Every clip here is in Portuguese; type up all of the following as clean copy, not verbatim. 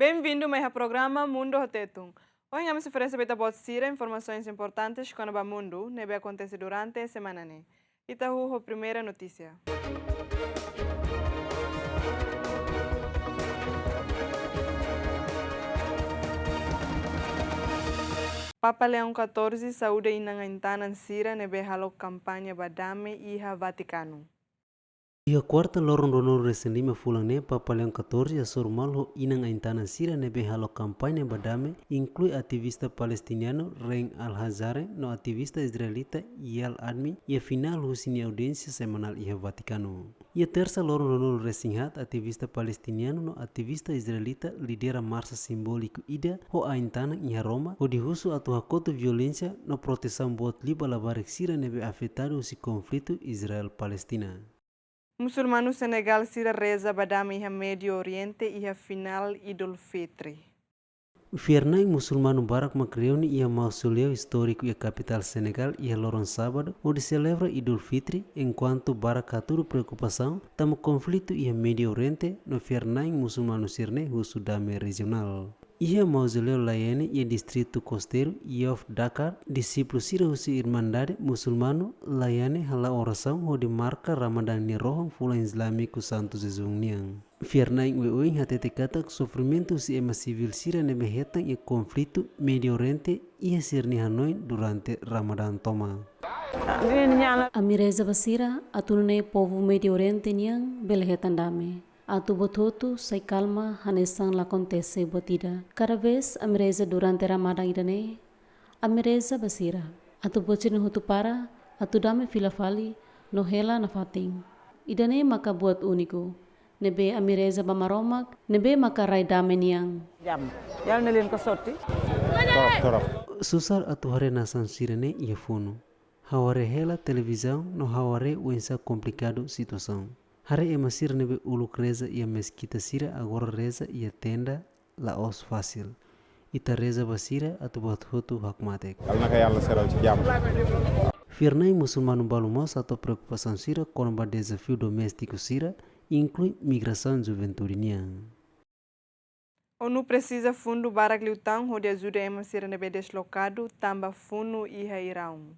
Bem-vindo ao programa Mundo Tetum. Hoje vamos oferecer para informações importantes com o Mundo, que vai acontecer durante a semana. Esta é a primeira notícia. Papa Leão XIV saúde inang intanan sira nebe halo campanha badame iha Vaticano. E a quarta lorong donor resenlima fulang ne Papa Leão XIV a sormal inang aintana sira nebe halo campanha badame inclui ativista palestiniano Rein Al-Hazare no ativista israelita Yal Admi e a final husini audiência semanal iha Vaticano. E a terça lorong donor resinhat ativista palestiniano no ativista israelita lidera marsa simbólico ida ho aintana iha Roma ho dihusu atu hakoto violência no proteção bot liba labarek sira nebe afetado si conflito Israel-Palestina. Muçulmano Senegal sira reza badame iha Médio Oriente iha final Idul Fitri. Fiernai musulmano barak macreuni ia mausoleu histórico e a capital Senegal ia lorong sábado, onde celebra Idul Fitri, enquanto barak haturu preocupação tamo conflito ia Médio Oriente no Fiernai musulmano sirne o Sudame regional. Ia mausoleu Layene ia distrito costeiro of Dakar, discípulo sira husi Irmandade musulmano Layane hala oração onde marca Ramadan ni rohong fula islamico Santo Jesus niang. Fiernai uin hatete kata sofrimento si ema civil sira nebe hetang e conflito Médio Oriente ia sirni Hanoi durante Ramadan toma. A mireza basira atunune povo Médio Oriente niang belehetan dame. Atu bototo sai calma hanesang la acontece botida. Cada vez a mireza durante Ramadan idane, a mireza basira. Atu bocin hutu para, atu dame filafali, no hela na fating. Idane maka buat uniku. Nebe a mireza bamaromak, nebe maka rai dame niang. Yal nilin ko sorti. Torop. Susar atu hare nasan sirene ia fono. Haware hela televisão no haware uensa complicado situação. Hare ema sira nebe uluk reza ia mesquita sira agora reza ia tenda la os fácil. Ita reza basira atu bathutu hakmatek. Alna kaya Allah seral ci jam. Fiernai musulmano balumos atau preocupação sira com o desafio doméstico sira inclui migração juventudinia. ONU precisa fundo para glutão onde ajuda a ser nebe deslocado tamba fundo iha Irão.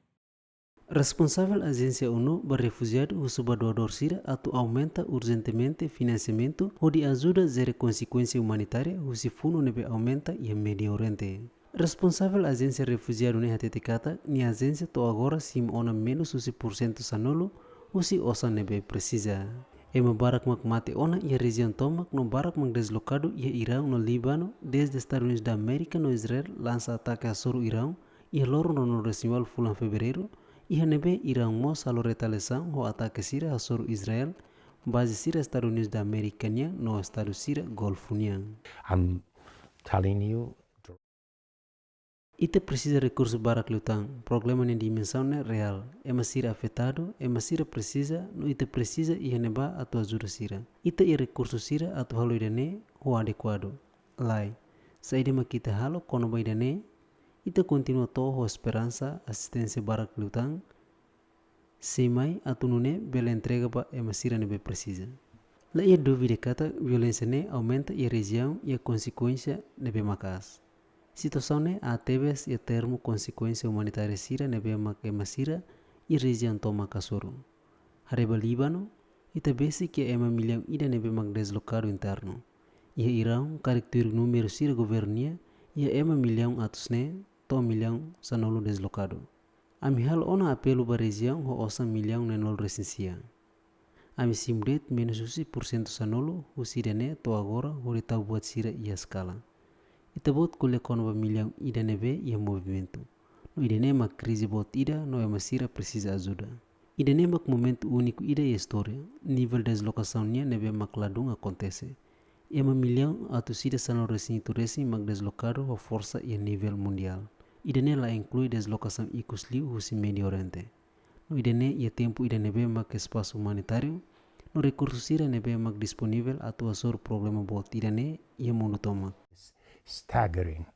Responsável agência ONU para refugiado o subdoador sira atu aumenta urgentemente financiamento onde ajuda zero consequência humanitária o se fundo nebe aumenta e Médio Oriente. Responsável agência refugiado ne hatete kata ni agência to agora sim ona menos o 100% sanolo o se osa nebe precisa. Ema barak mak mate ona e a região tomak no barak mak deslocado e Irão no Líbano desde Estados Unidos da América no Israel lança ataque a soro Irão e a loro no resimal fulan fevereiro e a nebe Irão mos alo retaliação o ataque sira a soro Israel base sira Estados Unidos da América no estado sira Golfo. I'm telling you. Ita precisa recurso barak lutang, problema na dimensão é real. Ema sira afetado, ema sira precisa, no ita precisa e neba atu ajuda sira. Ita e recurso sira atu halo idane o adequado. Lai, saída makita halo kono ba idane, ita continua toho esperança assistência barak lutang. Semai atu nune bela entrega ba ema sira nebe precisa. La ia dúvida kata violência ne aumenta e a região e a consequência nebe makas. Situação ne a tebes e termo consequência humanitária sira nebe ema sira e região toma kasoro. Hareba Líbano ita besi que ema milhão ida nebe mak deslocado interno. E Irão caractere número sira governia e ema milhão atusne to milhão sanolo deslocado. Amihal ona apelo ba região ho osa milhão nenol recensia. Ami simdet menos 1% sanolo o sirene to agora ho retau buat sira ia skala. Ita bot kule kono milhão ida nebe ia movimento. No ida nema crise bot ida no ema sira precisa ajuda. Ida nema momento único ida e história. Nível de deslocação nia nebe makladung acontece. Ema milhão atu sida sanolo recinto resi mak deslocado ho força ia nível mundial. Ida ne la inclui deslocação icusliu husi Médio Oriente. No ida ne ia tempo ida nebe mak espaço humanitário. No recurso sira nebe mak disponível atu asor problema bot ida ne ia mundo toma. Staggering.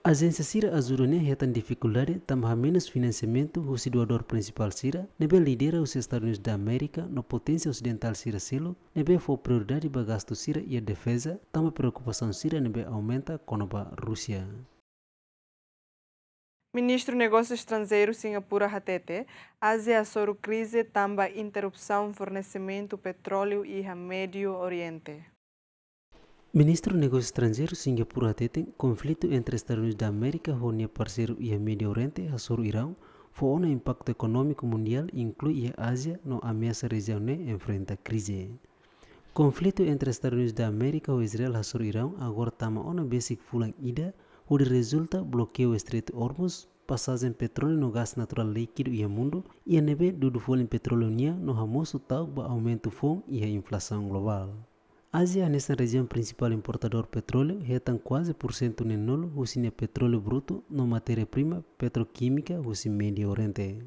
A agência Sira ajuda retan dificuldade também menos financiamento o doador principal Sira, nebe lidera os Estados Unidos da América no potência ocidental Sira selo, nebe for prioridade para gasto Sira e a defesa, também preocupação Sira nebe aumenta com a Rússia. Ministro Negócios Estrangeiros Singapura Hatete, Ásia sobre crise também interrupção fornecimento petróleo e a Médio Oriente. Ministro dos Negócios Estrangeiros Singapura Tetum, conflito entre Estados Unidos da América e parceiro e a Médio Oriente, a Irão, foi um impacto econômico mundial inclui a Ásia no ameaça região enfrenta crise. Conflito entre Estados Unidos da América e Israel a Irão agora tama uma basic fulang ida, onde resulta bloqueio Estreito Hormuz, passagem petróleo no gás natural líquido e a mundo, e a neve do folha petróleo no ramoso tal para aumento fome e a inflação global. Ásia, nessa região principal importador de petróleo, retam quase por cento no nulo, usina petróleo bruto, no matéria-prima petroquímica, usi Médio Oriente.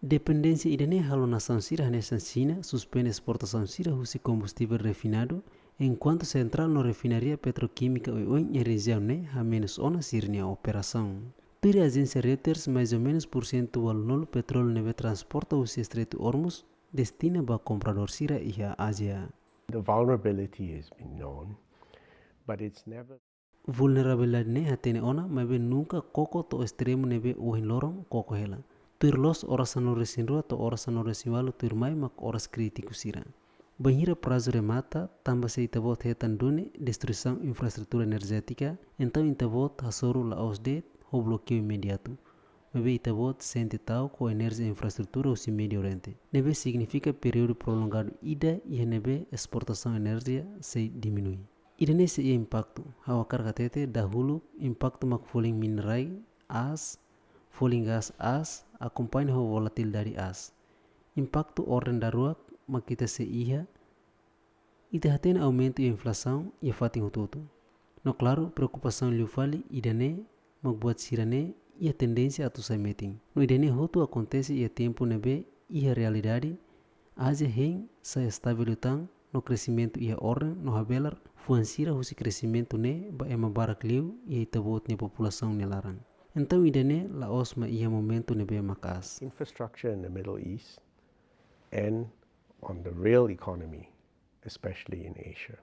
Dependência idane halo nação Sira nessa China, suspende exportação Sira, usi combustível refinado, enquanto central no refinaria petroquímica em região a menos ona sirnia operação. Pira a agência Reuters, mais ou menos por cento ao nulo petróleo neve transporta usi Estreito Hormuz, destina para comprador Sira e a Ásia. The vulnerability has been known, but it's never. Vulnerabilidade ne hatene ona, mas nunca koko to extremo nebe ohin lorong koko hela. Tuir los horas no resinrua to horas no resinwalu tuir mai mak horas crítico sira. Banhira prazo remata, tamba se itabot hetan dune, destruição infraestrutura energética, então itabot hasoru la osde, o bloqueio imediato. Nebe itabot sente tal com energia e infraestrutura usi Médio Oriente. Nebe significa período prolongado ida e nebe exportação energia se diminui. Ida nesse impacto, hawa carga tete dahulu impacto mak foling minerai as, foling gas as, acompanha a volatilidade as. Impacto ordem da rua makita se iha, ida haten aumento e inflação e fating hututu. No claro, preocupação liu fali ida ne magbuat sirane e a tendência a tu sai meeting. No idene hotu acontece e a tempo nebe e a realidade, Ásia hen sai estabilitang no crescimento e a ordem no habelar fuansira husi crescimento ne ba ema barak liu e a itabot ne população ne larang. Então idene la osma e a momento nebe makas. Infrastructure in the Middle East and on the real economy, especially in Asia.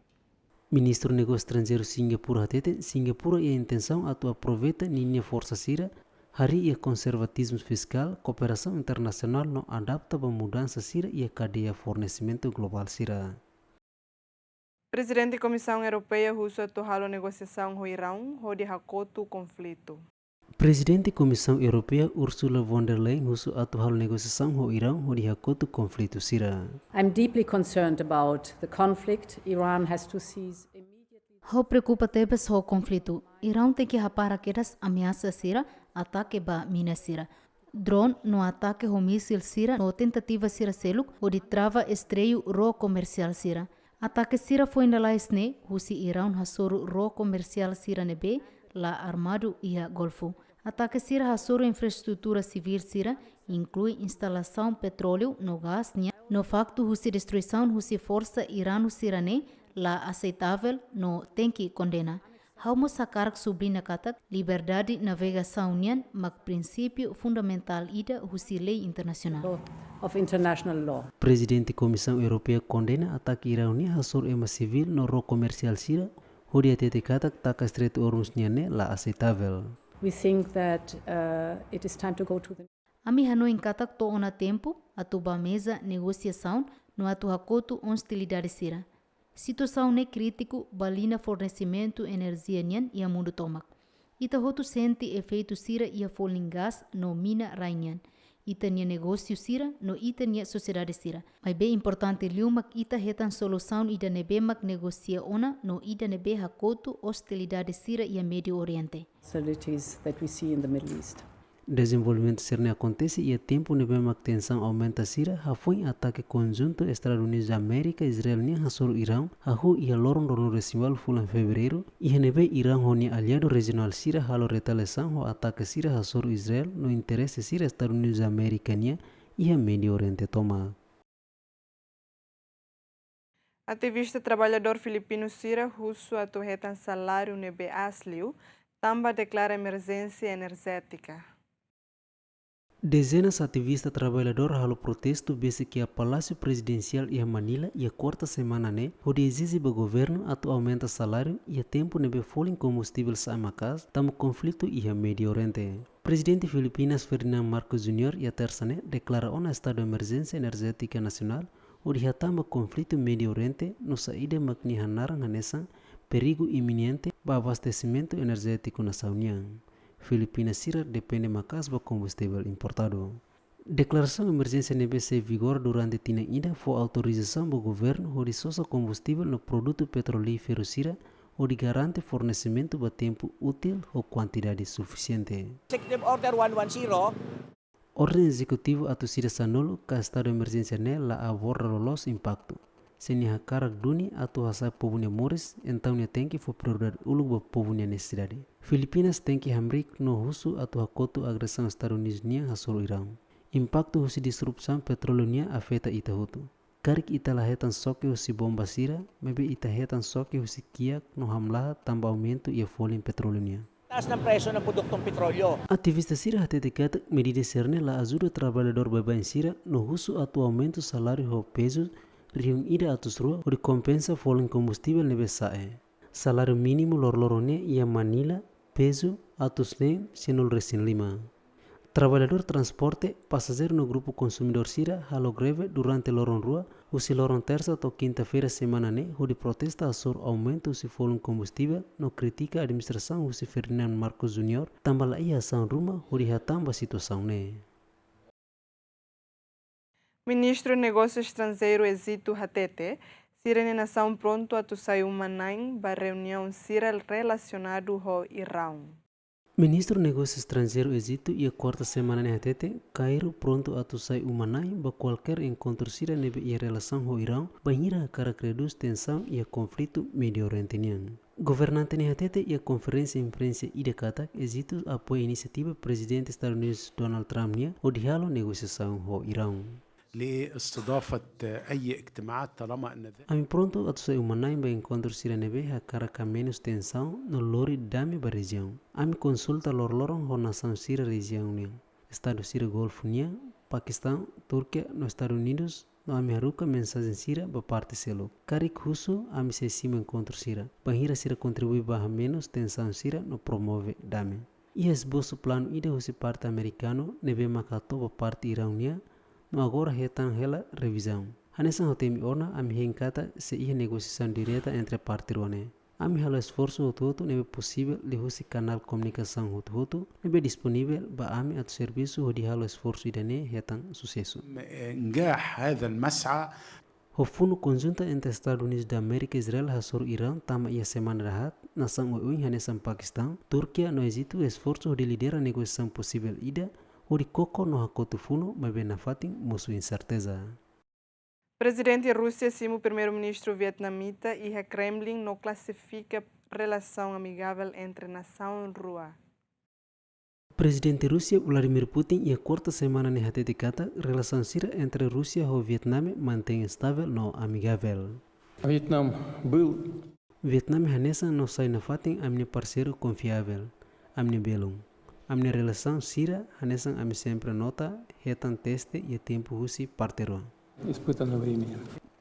Ministro do Negócio Estrangeiro Singapura hatete, Singapura e a intenção a tu aproveita ninha força sira, hari e conservatismo fiscal, cooperação internacional não adapta para mudança sira e a cadeia fornecimento global sira. Presidente da Comissão Europeia usa a negociação com o Irão, onde hakotu conflito. Presidente da Comissão Europeia Ursula von der Leyen usa atual negociação com o Irão, onde hakotu conflito sira. I'm deeply concerned about the conflict. Iran has to cease immediately. Ho preocupa tebes ho conflito. Irão tem que rapar aquelas ameaças sira, ataque ba mina sira. Drone no ataque ho míssil sira, no tentativa sira seluk, onde trava estreio ro comercial sira. Ataque sira foi na laisne, husi Irão hasoro ro comercial sira nebe, la armado e a golfo. Ataque sira hasoro infraestrutura civil sira, inclui instalação petróleo no gás, no facto husi destruição husi força irano sirane, la aceitável no tem que condena. Haumo sakar sublinha katak liberdade navegação nian mak princípio fundamental ida husi lei internacional. Of international law. Presidente da Comissão Europeia condena ataque iraniano hasor ema civil no ro comercial sira, onde a tete katak taka Estreito Hormuz niane la aceitável. We think that it is time to go to the Ami hanoi katak to ona tempo atuba mesa negociação no atu hakotu hostilidade sira. Situação ne crítico balina fornecimento energia nian e a mundo tomak. Ita hotu sente efeito sira e a falling gas no mina rainian. Ita nia negócio sira no ita nia sociedade sira. Mas bem importante liumak ita hetan solução ida nebemak negocia ona no ida nebe hakotu hostilidade sira e a Médio Oriente. facilities that we see in the Middle East. Desenvolvimento sirne acontece e a tempo nebe tensão aumenta sira, ha foi ataque conjunto Estados Unidos da América, Israel nia hasoro Irão, ha hu e a loron no residual fulan fevereiro, e a nebe Irão honi aliado regional sira halo retaliação ho ataque sira hasoro Israel no interesse sira Estados Unidos da América nia e a Médio Oriente toma. Ativista trabalhador filipino Sira Russo atuhetan salário nebe asliu, também declara emergência energética. Dezenas de ativistas trabalhadores halo protesto bese que a Palácio Presidencial e a Manila e a quarta semana né, onde exige o governo atu aumenta salário e a tempo nebe folha em combustível sa macas, tamo conflito e a Médio Oriente. Presidente Filipinas Ferdinand Marcos Jr. e a terça né, declara um estado de emergência energética nacional, onde tamo conflito Médio Oriente no saída magni hanarang hanesan perigo iminente para abastecimento energético na União. Filipinas sira depende macas ba combustível importado. Declaração de emergência NBC vigor durante tina ida foi autorização do governo de sosa combustível no produto petrolífero sira ou de garante fornecimento ba tempo útil ou quantidade suficiente. Executive Order 110. Ordem executivo atu sira sanolo ka estado de emergência ne la aborda los impacto. Seni hakarak duni atu hasa povunya moris então ne tem que for prioridade ulug ba povunya necessidade. Filipinas tem que hamrik no husu atu hakotu agressão Estados Unidos nia hasolo Irão. Impacto husi disrupção petróleo nia afeta ita hutu. Karik ita lahetan soke husi bomba sira, mebe ita hetan soke husi kiak no hamlaha tamba aumento e folha petróleo nia. Taas ng presyo ng produktong petrolyo. Ativista sira hate decata medida cerne la ajuda trabalhador babain sira no husu atu aumento salário ho pesos riung ida atus rua o de compensa folha em combustível nebe sae. Salário mínimo lorlorone ia Manila peso atus nem senol resin lima. Trabalhador transporte passageiro no grupo consumidor sira halo greve durante loron rua o se loron terça to quinta-feira semana ne o de protesta asor aumento se folha combustível no critica a administração o se Ferdinand Marcos Jr. tambala ia ação ruma o de hatamba situação ne. Ministro de Negócios Estrangeiros Egito Hatete, sira nação pronto a sair uma ba reunião sira relacionado ao Irão. Ministro de Negócios Estrangeiros Egito e a quarta semana ne hatete, Cairo pronto a sair uma ba qualquer encontro sira nebe e relação ao Irão, banhira cara reduz tensão e a conflito Médio Oriente. Governante ne hatete e a conferência imprensa ida katak Egito apoia a iniciativa presidente Estados Unidos Donald Trump nia o diálogo negociação ao Irão. لاستضافة أي اجتماعات طالما أن Ami pronto atu sai umanai ba encontro sira nebe hakara ka menos tensão no lori dame ba região. Ami consulta lorlorong ho nação sira região nia. Estado sira Golfo nia, Paquistão, Turquia, no Estados Unidos, no ami haruka mensagem sira ba parte selo. Karik husu ami se sima encontro sira. Bahira sira contribui ba menos tensão sira no promove dame. E esboço plano ida husi parte americano nebe makato ba parte Irão nia. No agora retan hela revisão. Hanesan hotemi orna ami henkata se ia negociação direta entre parte ruane. Ami halo esforço hutu nebe possível de husi canal comunicação hutu nebe disponível ba ami at serviço hodi halo esforço idane retan sucesso. إنجاح هذا المسعى O fundo conjunta entre Estados Unidos da América e Israel hasor Irão tama ia semana rahat nação uin hanesan Paquistão, Turquia no Egito esforço de liderar negociação possível ida o de coco no hakotu funo mas na fatin musu incerteza. Presidente Rússia simo primeiro-ministro vietnamita e a Kremlin não classifica relação amigável entre nação e rua. Presidente Rússia Vladimir Putin e a quarta semana ne hate decata relação sira entre Rússia e Vietnam mantém estável no amigável. Vietnam hanesa no sai na fatin amne parceiro confiável, amne belum. Amne relação sira hanesan ami sempre nota hetan teste e tempo husi partero.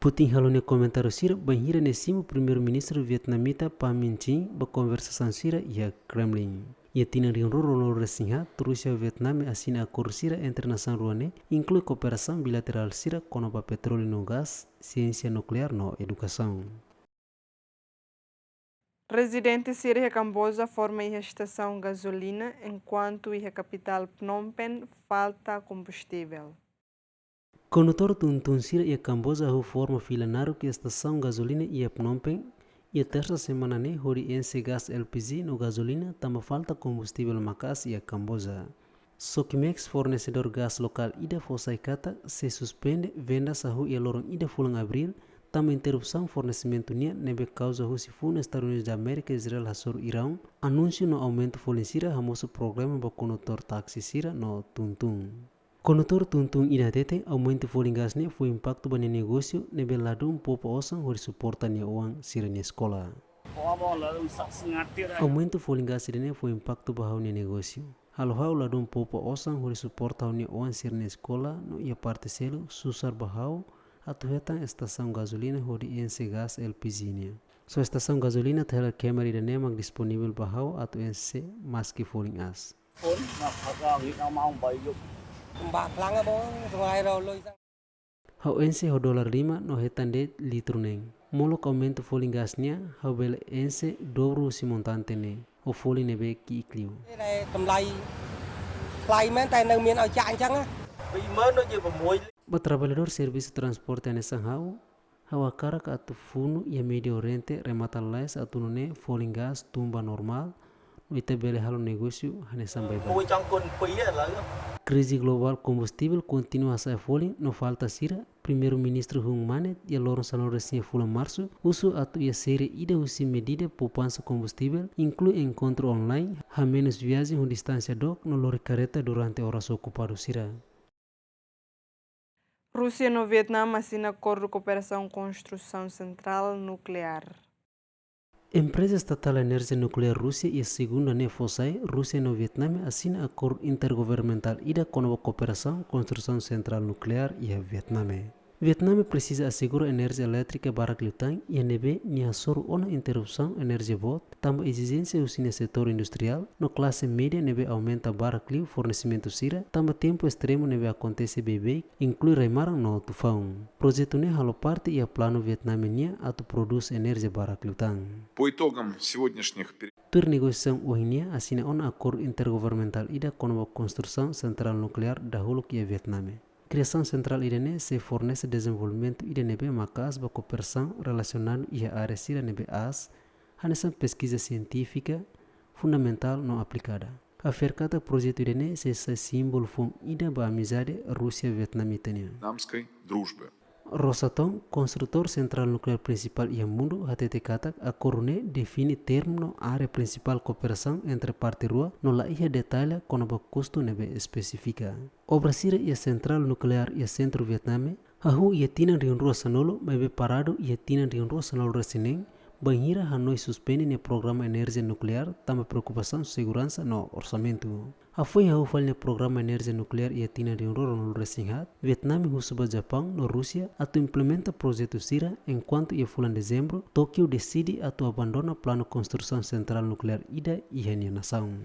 Putin halone comentário sira banhira nesimo primeiro-ministro vietnamita Pa Minh Chin ba conversação sira e a Kremlin. E tina rinroro no resinha Rússia e Vietnam assina acordo sira entre nação ruane inclui cooperação bilateral sira kono ba petróleo no gás, ciência nuclear no educação. Residente Síria Camboja forma a estação gasolina enquanto a capital Phnom Penh falta combustível. Condutor tuntun Síria e Camboja ho forma filanário que a estação gasolina e Phnom Penh e a terça semana ne hori ense gas LPG no gasolina tama falta combustível macas e a Camboja. Sokimex fornecedor gás local ida fosaikata se suspende vendas a hu e lorong ida fulang abril tama interrupção fornecimento nia nebe causa husi funa Estados Unidos da América e Israel hasor Irão anúncio no aumento folin sira hamoso programa ba condutor taxi sira no tuntun. Condutor tuntun ida tete aumento folin gas ne foi impacto ba negócio nebe ladum popo osang hori suporta nia uang sira ni escola. Aumento folingas idene foi impacto bahau ni negócio. Halo la dum popo osang hori suporta ni oan sir na escola no ia parte selo susar bahau atu hetan estação gasolina hori ense gas LPG nia. So estação gasolina tela câmera idene mag disponível bahau atu ense maski folingas. Hau ense ho dolar 5 no hetan de litro neng. Molok aumento folingas nia hau bele ense dobro si montante ne. O foli nebe ki ikliu. Ba trabalhador serviço transporte ane sanghau hawa karak atu funu ia medio rente remata lais atu nune falling gas tumba normal no ite bele halo negócio hane sambai ba. Crise global combustível continua a sair falling no falta sira primeiro-ministro Hung Manet ia loron salão recém fula Marsu usu atu ia série ida usi medida poupança combustível inclui encontro online ha menos viagem com distância doc no lori careta durante horas ocupado sira. Rússia no Vietnã assina acordo de cooperação construção central nuclear. Empresa estatal Energia Nuclear Rússia e a segunda Nefosai, Rússia no Vietnã assina acordo intergovernamental ida com a cooperação construção central nuclear e a Vietnã. Vietnã precisa assegurar energia elétrica para Clitang e a nebe nia soro ona interrupção energia bot, tamba exigência usina setor industrial, no classe média nebe aumenta para Clio fornecimento sira, tamba tempo extremo nebe acontece bebê, inclui reimarang no tufão. Projeto ne halo parte e a plano vietnamenia atu produz energia para Clitang. По итогам сегодняшних Tur negociação uhinia assina on acordo intergovernamental ida com a construção central nuclear da huluk e Vietnã. Criação central idene se fornece desenvolvimento idene macas ba cooperação relacionado e a área sira nebe as hanesan pesquisa científica fundamental não aplicada. A fercata projeto idene se símbolo fun ida ba amizade Rússia-Vietnamitania. вьетнамской дружбы. Rosatom, construtor central nuclear principal e Mundo, HTT Katak, a Corone define termo área principal cooperação entre parte rua, no la ia detalha com o custo nebe especifica. Obra sira e central nuclear e centro Vietname, ahu ia tina riun rua sanolo, mebe parado ia tina riun rua sanolo resineng, banhira Hanoi suspende ne programa energia nuclear, tama preocupação segurança no orçamento. A foi a falha programa energia nuclear e a tina de no resinhat, Vietnam e Russo Japão no Rússia atu implementa projeto Sira enquanto ia fulan dezembro, Tóquio decide atu abandona plano construção central nuclear ida e a nação.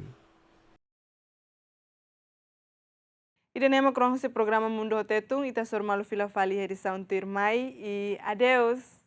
Idenema krong se programa Mundo Tetum ita sormalu fila fali edição tirmai e adeus.